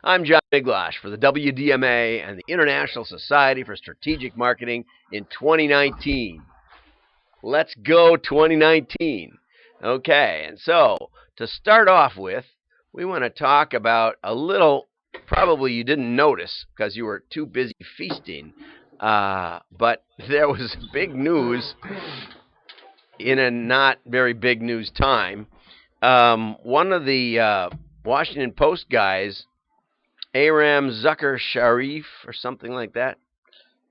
I'm John Miglash for the WDMA and the International Society for Strategic Marketing in 2019. Let's go 2019. Okay, and so to start off with, we want to talk about a little, probably you didn't notice because you were too busy feasting, but there was big news in a not very big news time. One of the Washington Post guys, Aram Zucker Sharif or something like that.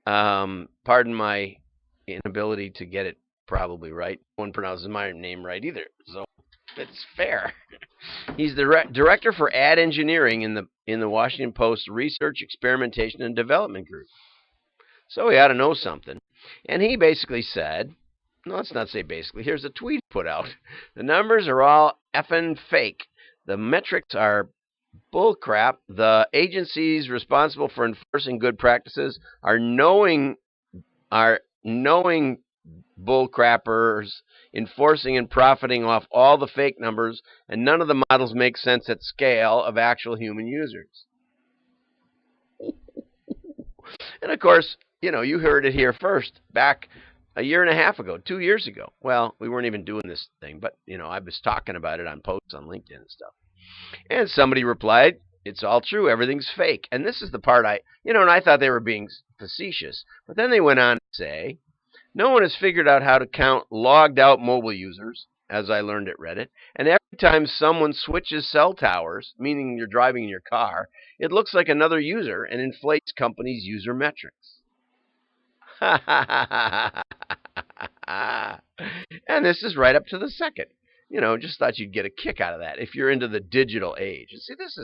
Pardon my inability to get it probably right. No one pronounces my name right either, so it's fair. He's the director for ad engineering in the Washington Post Research, Experimentation, and Development Group. So he ought to know something. And he basically said, no, let's not say basically. Here's a tweet put out. The numbers are all effing fake. The metrics are bullcrap. The agencies responsible for enforcing good practices are knowing bullcrappers enforcing and profiting off all the fake numbers, and none of the models make sense at scale of actual human users. And of course, you heard it here first back a year and a half ago, 2 years ago. Well, we weren't even doing this thing, but I was talking about it on posts on LinkedIn and stuff. And somebody replied, "It's all true. Everything's fake." And this is the part and I thought they were being facetious. But then they went on to say, no one has figured out how to count logged out mobile users, as I learned at Reddit. And every time someone switches cell towers, meaning you're driving in your car, it looks like another user and inflates companies' user metrics. And this is right up to the second. Just thought you'd get a kick out of that if you're into the digital age. And see, this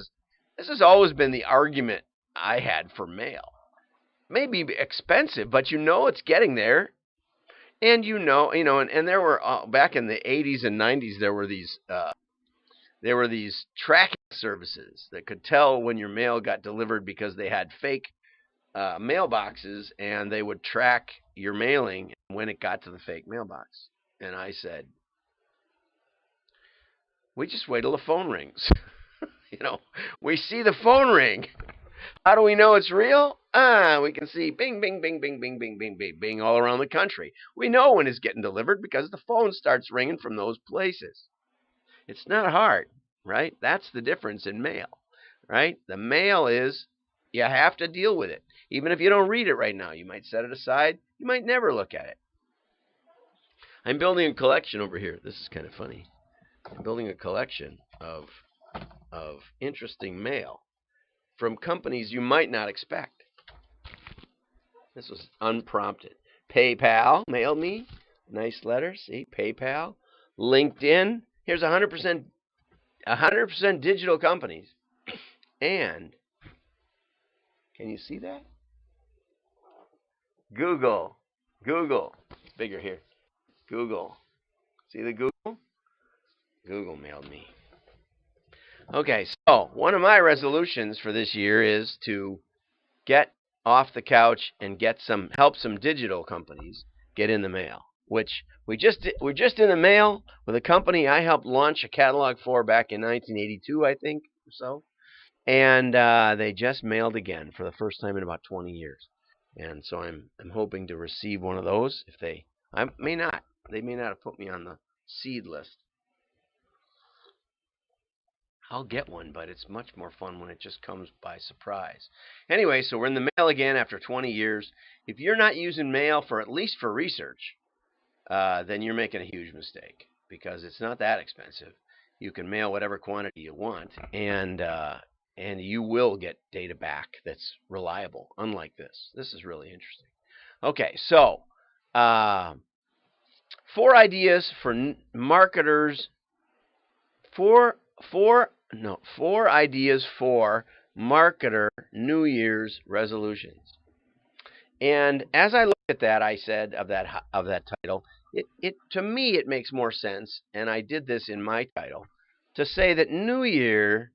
has always been the argument I had for mail. Maybe expensive, but it's getting there. And and there were back in the 80s and 90s there were these tracking services that could tell when your mail got delivered because they had fake mailboxes, and they would track your mailing when it got to the fake mailbox. And I said, we just wait till the phone rings. We see the phone ring. How do we know it's real? We can see bing, bing, bing, bing, bing, bing, bing, bing, bing all around the country. We know when it's getting delivered because the phone starts ringing from those places. It's not hard, right? That's the difference in mail, right? The mail is you have to deal with it. Even if you don't read it right now, you might set it aside. You might never look at it. I'm building a collection over here. This is kind of funny. I'm building a collection of interesting mail from companies you might not expect. This was unprompted. PayPal mailed me nice letter. See, PayPal, LinkedIn. Here's 100% digital companies. And can you see that? Google. Bigger here. Google. See the Google? Google mailed me. Okay, so one of my resolutions for this year is to get off the couch and help some digital companies get in the mail. Which we're just in the mail with a company I helped launch a catalog for back in 1982, I think, or so. And they just mailed again for the first time in about 20 years. And so I'm hoping to receive one of those. They may not have put me on the seed list. I'll get one, but it's much more fun when it just comes by surprise. Anyway, so we're in the mail again after 20 years. If you're not using mail at least for research, then you're making a huge mistake because it's not that expensive. You can mail whatever quantity you want, and you will get data back that's reliable. Unlike this, this is really interesting. Okay, so 4 ideas for marketers. 4 ideas for marketer New Year's resolutions. And as I looked at that, I said of that title, it to me it makes more sense, and I did this in my title, to say that New Year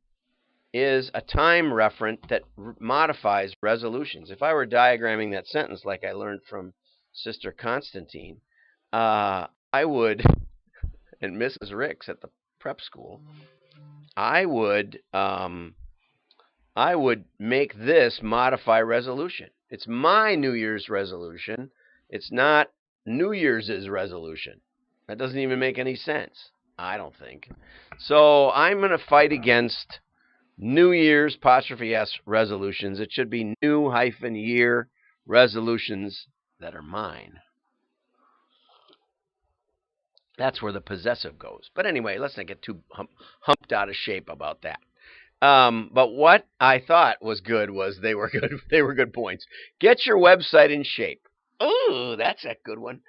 is a time referent that modifies resolutions. If I were diagramming that sentence like I learned from Sister Constantine, I would, and Mrs. Ricks at the prep school, I would I would make this modify resolution. It's my New Year's resolution. It's not New Year's resolution. That doesn't even make any sense, I don't think. So I'm going to fight against New Year's apostrophe S resolutions. It should be new -year resolutions that are mine. That's where the possessive goes. But anyway, let's not get too humped out of shape about that. But what I thought was good was they were good. They were good points. Get your website in shape. Ooh, that's a good one.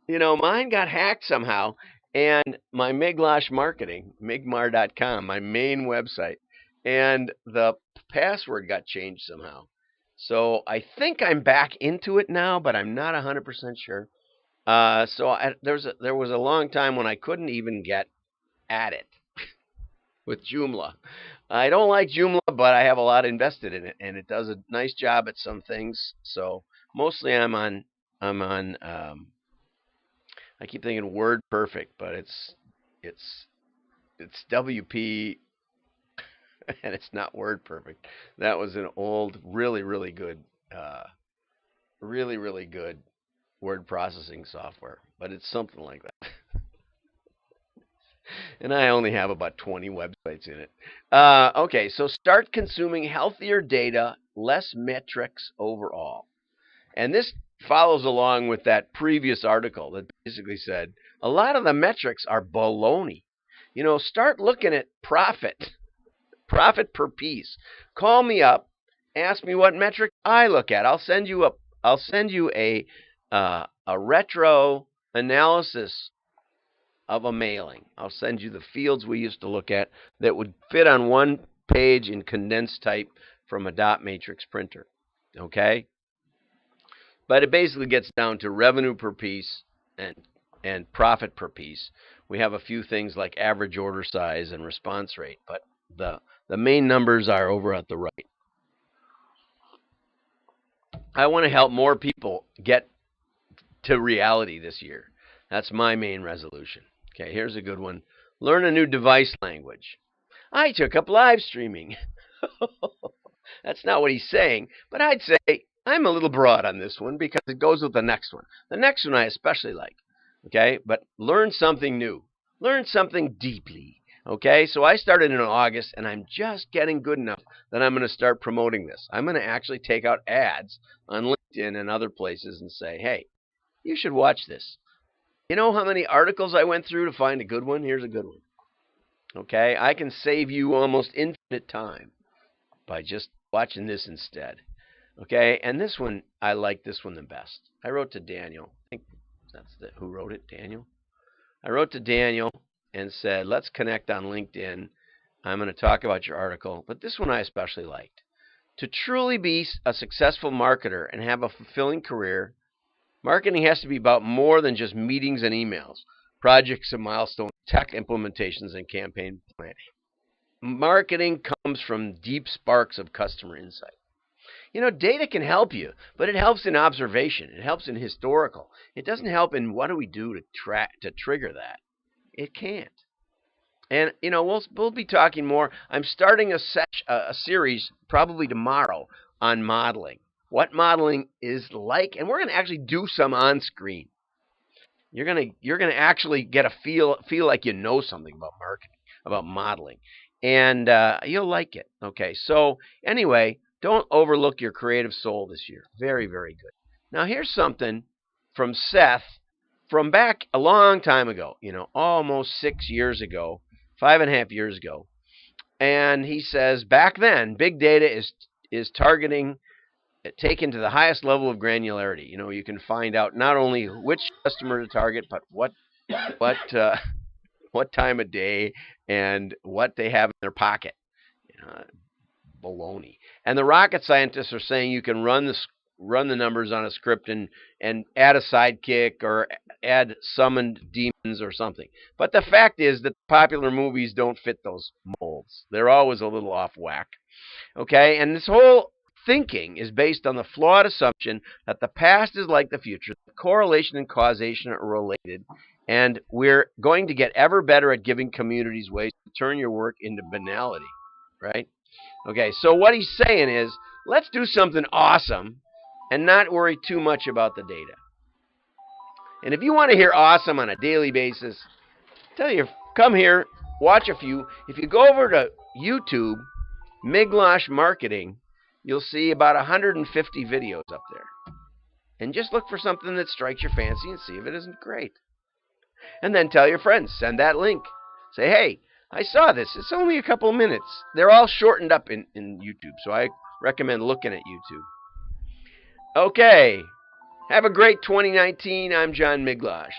You know, mine got hacked somehow, and my Miglosh Marketing, Migmar.com, my main website, and the password got changed somehow. So I think I'm back into it now, but I'm not 100% sure. There was a long time when I couldn't even get at it with Joomla. I don't like Joomla, but I have a lot invested in it, and it does a nice job at some things. So mostly I'm on. I keep thinking WordPerfect, but it's WP, and it's not WordPerfect. That was an old, really good, really good word processing software, but it's something like that. And I only have about 20 websites in it. Okay, so start consuming healthier data, less metrics overall. And this follows along with that previous article that basically said a lot of the metrics are baloney. You know, start looking at profit per piece. Call me up, ask me what metric I look at. I'll send you a retro analysis of a mailing. I'll send you the fields we used to look at that would fit on one page in condensed type from a dot matrix printer. Okay? But it basically gets down to revenue per piece and profit per piece. We have a few things like average order size and response rate, but the main numbers are over at the right. I want to help more people get to reality this year. That's my main resolution. Okay, here's a good one. Learn a new device language. I took up live streaming. That's not what he's saying, but I'd say I'm a little broad on this one because it goes with the next one. The next one I especially like. Okay, but learn something new. Learn something deeply. Okay, so I started in August, and I'm just getting good enough that I'm going to start promoting this. I'm going to actually take out ads on LinkedIn and other places and say, hey, you should watch this. You know how many articles I went through to find a good one? Here's a good one. Okay, I can save you almost infinite time by just watching this instead. Okay, and this one, I like this one the best. I wrote to Daniel. I think that's who wrote it, Daniel. I wrote to Daniel and said, let's connect on LinkedIn. I'm going to talk about your article, but this one I especially liked. To truly be a successful marketer and have a fulfilling career, marketing has to be about more than just meetings and emails, projects and milestones, tech implementations, and campaign planning. Marketing comes from deep sparks of customer insight. You know, data can help you, but it helps in observation. It helps in historical. It doesn't help in what do we do to trigger that. It can't. And, you know, we'll be talking more. I'm starting a series probably tomorrow on modeling. What modeling is like, and we're going to actually do some on screen. You're going to actually get a feel like you know something about marketing, about modeling, and you'll like it. Okay, so anyway, don't overlook your creative soul this year. Very, very good. Now here's something from Seth from back a long time ago. You know, almost 6 years ago, 5.5 years ago, and he says back then, big data is targeting. Taken to the highest level of granularity. You know, you can find out not only which customer to target, but what time of day and what they have in their pocket. Baloney. And the rocket scientists are saying you can run the numbers on a script and add a sidekick or add summoned demons or something. But the fact is that popular movies don't fit those molds. They're always a little off whack. Okay, and this whole thinking is based on the flawed assumption that the past is like the future. Correlation and causation are related, and we're going to get ever better at giving communities ways to turn your work into banality, right? Okay, so what he's saying is, let's do something awesome and not worry too much about the data. And if you want to hear awesome on a daily basis, tell you, come here, watch a few. If you go over to YouTube, Miglosh Marketing, you'll see about 150 videos up there. And just look for something that strikes your fancy and see if it isn't great. And then tell your friends, send that link. Say, hey, I saw this. It's only a couple of minutes. They're all shortened up in YouTube, so I recommend looking at YouTube. Okay. Have a great 2019. I'm John Miglosh.